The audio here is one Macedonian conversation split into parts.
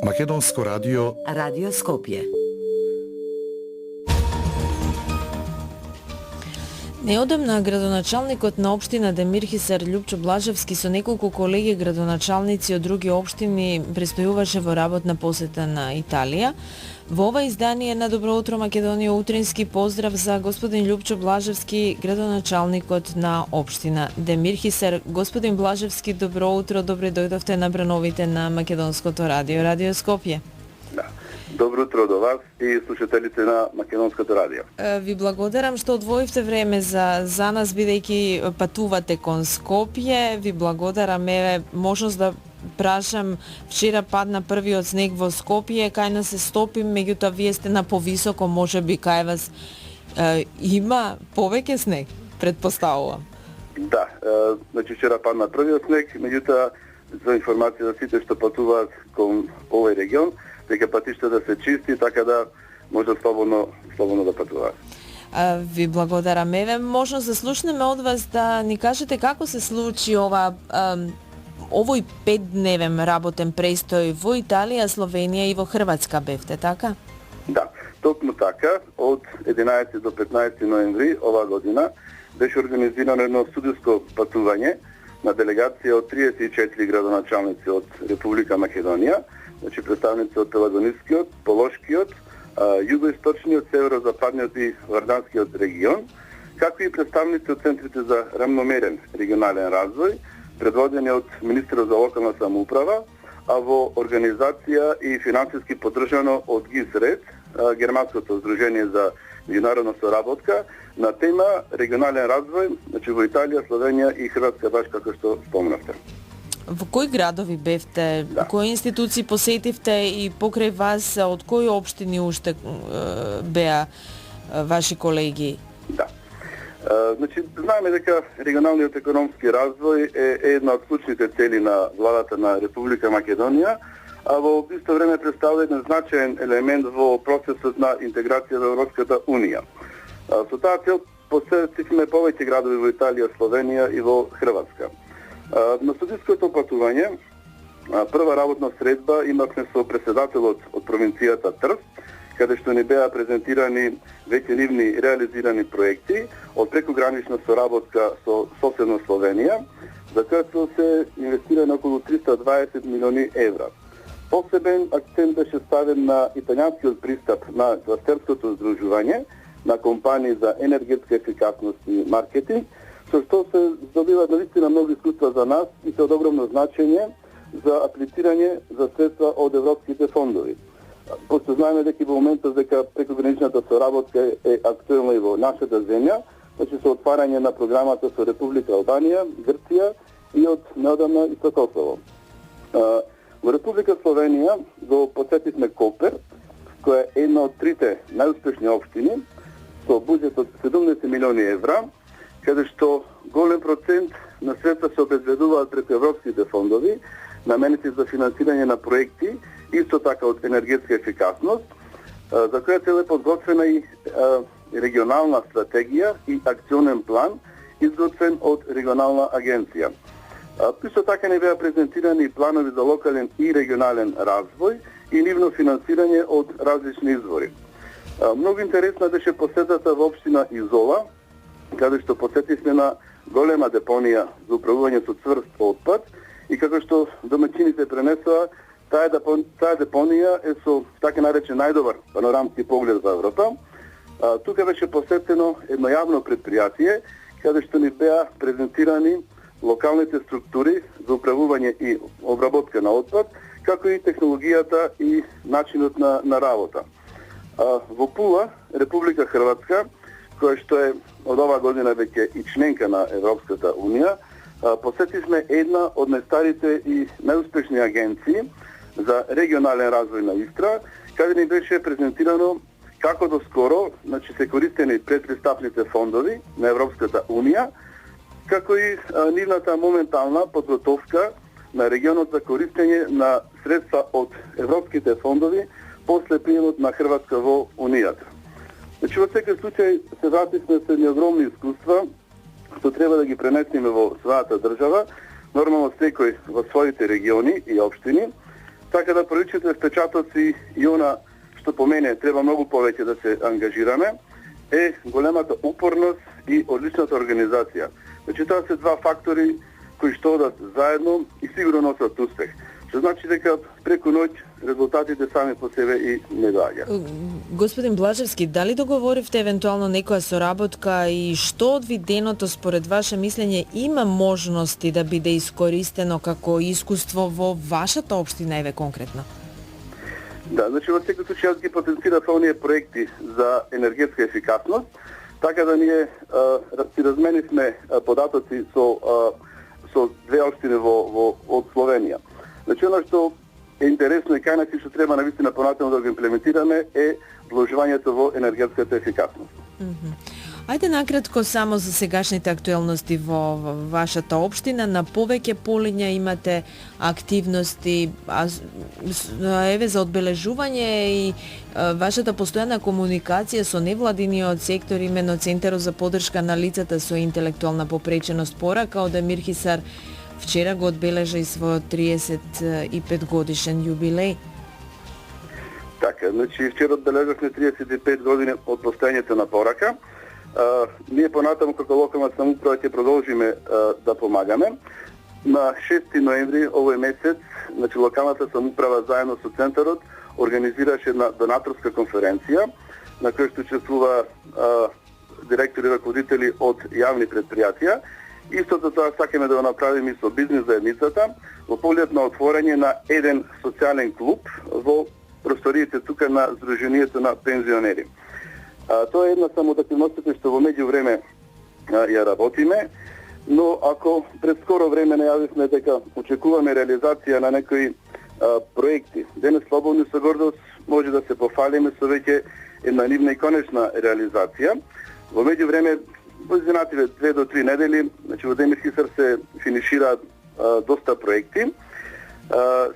Македонско радио Радио Скопје. Неодамна градоначалникот на општина Демир Хисар Љупчо Блажевски со неколку колеги градоначалници од други општини престојуваше во работна посета на Италија. Во ова издание на Добро утро Македонија утрински поздрав за господин Љупчо Блажевски, градоначалникот на општина Демир Хисар. Господин Блажевски, добро утро, добре дојдовте на брановите на Македонското радио, Радио Скопје. Да. Добро утро до вас и слушателите на Македонското радио. Ви благодарам што одвоивте време за нас, бидејќи патувате кон Скопје. Ви благодарам, можност да прашам, вчера падна првиот снег во Скопје, кај нас се стопи, меѓутоа вие сте на повисоко, можеби кај вас има повеќе снег, предпоставувам. Да, значи вчера падна првиот снег, меѓутоа за информација за сите што патуваат кон овој регион, дека патиштата се чисти, така да може слободно да патуваат. Ви благодарам. Можност да слушнеме од вас да ни кажете како се случи овој 5-дневен работен престој во Италија, Словенија и во Хрватска бевте, така? Да, токму така, од 11 до 15 ноември ова година беше организирано едно студиско патување на делегација од 34 градоначалници од Република Македонија, значи представници од Пелагонискиот, Полошкиот, југоисточниот, северозападниот и Варданскиот регион, како и представници од центрите за рамномерен регионален развој, предводени од министерот за локална самоуправа, а во организација и финансиски поддржано од ГИСРЕД, Германското здружение за меѓународна соработка, на тема регионален развој, значи во Италија, Словенија и Хрватска, баш како што спомнавте. Во кои градови бевте? Да. Кои институции посетивте и покрај вас од кои општини уште беа ваши колеги? Да. Значи, знаеме дека регионалниот економски развој е една од клучните цели на владата на Република Македонија, а во исто време представува еден значаен елемент во процесот на интеграција во Европската Унија. Со таа цел посетивме повеќе градови во Италија, Словенија и во Хрватска. На студиското патување, прва работна средба имавме со председателот од провинцијата Трст, каде што ни беа презентирани веќе нивни реализирани проекти од прекогранична соработка со соседна Словенија, за која се инвестирано околу 320 милиони евра. Посебен акцент беше ставен на италијанскиот пристап на кластерското здружување на компании за енергетска ефикасност и маркетинг, со што се здобиваат навистина многу искуства за нас и се од огромно значење за аплицирање за средства од европските фондови. Пошто знаеме дека во моментот дека прекограничната соработка е актуелна и во нашата земја, значи со отварање на програмата со Република Албанија, Грција и од неодамна и со Косово. Во Република Словенија го посетивме Копер, која е една од трите најуспешни општини, со буџет од 70 милиони евра, каде што голем процент на средства се обезбедуваат преку европските фондови, наменети за финансирање на проекти, исто така од енергетска ефикасност, за која цел е подготвена и регионална стратегија и акционен план, изготвен од регионална агенција. Исто така не беа презентирани планови за локален и регионален развој и нивно финансирање од различни извори. Многу интересна беше посетата во општина Изола, каде што посетивме на голема депонија за управување со цврст отпад и како што домаќините пренесоа, таа депонија е со така наречен најдобар панорамски поглед во Европа. Тука беше посетено едно јавно предпријатие, каде што ни беа презентирани локалните структури за управување и обработка на отпад, како и технологијата и начинот на работа. Во Пула, Република Хрватска, која што е од ова година веќе и членка на Европската Унија, посетивме една од најстарите и најуспешни агенции за регионален развој на Истра, каде ни беше презентирано како доскоро, значи се користени предпристапните фондови на Европската Унија, како и нивната моментална подготовка на регионот за користење на средства од европските фондови после приемот на Хрватска во Унијата. Значи, во секој случај се вративме со едни огромни искуства, што треба да ги пренесеме во својата држава, нормално секој во своите региони и општини, така да првичните впечатоци и она што по мене треба многу повеќе да се ангажираме, е големата упорност и одличната организација. Значи тоа се два фактори кои што одат заедно и сигурно носат успех. Што значи дека преку ноќ резултатите сами по себе и не доаѓаат. Господин Блажевски, дали договоривте евентуално некоја соработка и што од виденото според ваше мислење има можности да биде искористено како искуство во вашата општина, еве конкретно? Да, значи во секој случај јас ги потенцирав оние проекти за енергетска ефикасност, така да ние си разменивме податоци со две општини од Словенија. Значи оно што е интересно и кај нас и што треба навистина понатаму да го имплементираме е вложувањето во енергетската ефикасност. Ајде накратко само за сегашните актуелности во вашата општина. На повеќе полиња имате активности, еве за одбележување и вашата постојана комуникација со невладиниот сектор, имено Центарот за поддршка на лицата со интелектуална попреченост Порака од Емир Хисар вчера го одбележа и својот 35 годишен јубилеј. Така, значи вчера одбележавме 35 години од постојањето на Порака. Ние понатаму како локална самоуправа ќе продолжиме да помагаме. На 6 ноември овој месец, значи локалната самоуправа заедно со Центарот организираше една донаторска конференција на која што учествува директори и раководители од јавни претпријатија. Истото тоа сакаме да го направиме и со бизнис заедницата во поглед на отворање на еден социјален клуб во просториите тука на Сдруженијето на пензионери. Тоа е една само од активностите што во меѓувреме ја работиме, но ако пред скоро време најавивме дека очекуваме реализација на некои проекти, денес слободно со гордост може да се пофалиме со веќе една нивна и конечна реализација. Во меѓувреме во изминативе 2 до 3 недели, значи во Емир Хисар се финишираат доста проекти.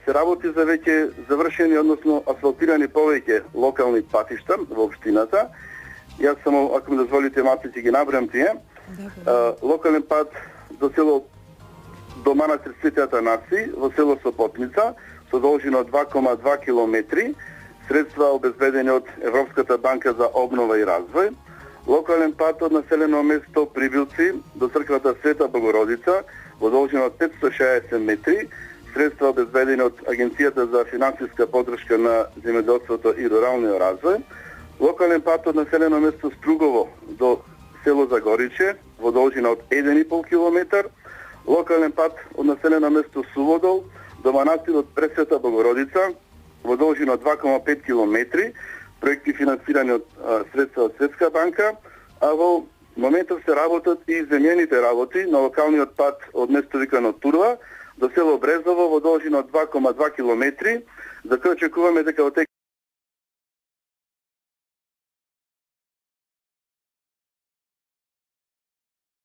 Се работи за веќе завршени, односно асфалтирани повеќе локални патишта во општината. Јас само, ако ми дозволите, малку ќе ги набројам тие. Локален пат до село до манастир Свети Атанаси, во село Сопотница, со должина од 2,2 километри, средства обезбедени од Европската банка за обнова и развој. Локален пат од населено место Прибилци до црквата Света Богородица, во должина од 560 метри, средства обезбедени од Агенцијата за финансиска поддршка на земјоделството и руралниот развој. Локален пат од населено место Стругово до село Загориче, во должина од 1,5 километар. Локален пат од населено место Суводол до манастирот Пресвета Богородица, во должина од 2,5 километри, проекти финансирани од средства од Светска банка, а во моментов се работат и земјените работи на локалниот пат од место викано Турва до село Брезово во должина од 2,2 километри, за кој очекуваме дека во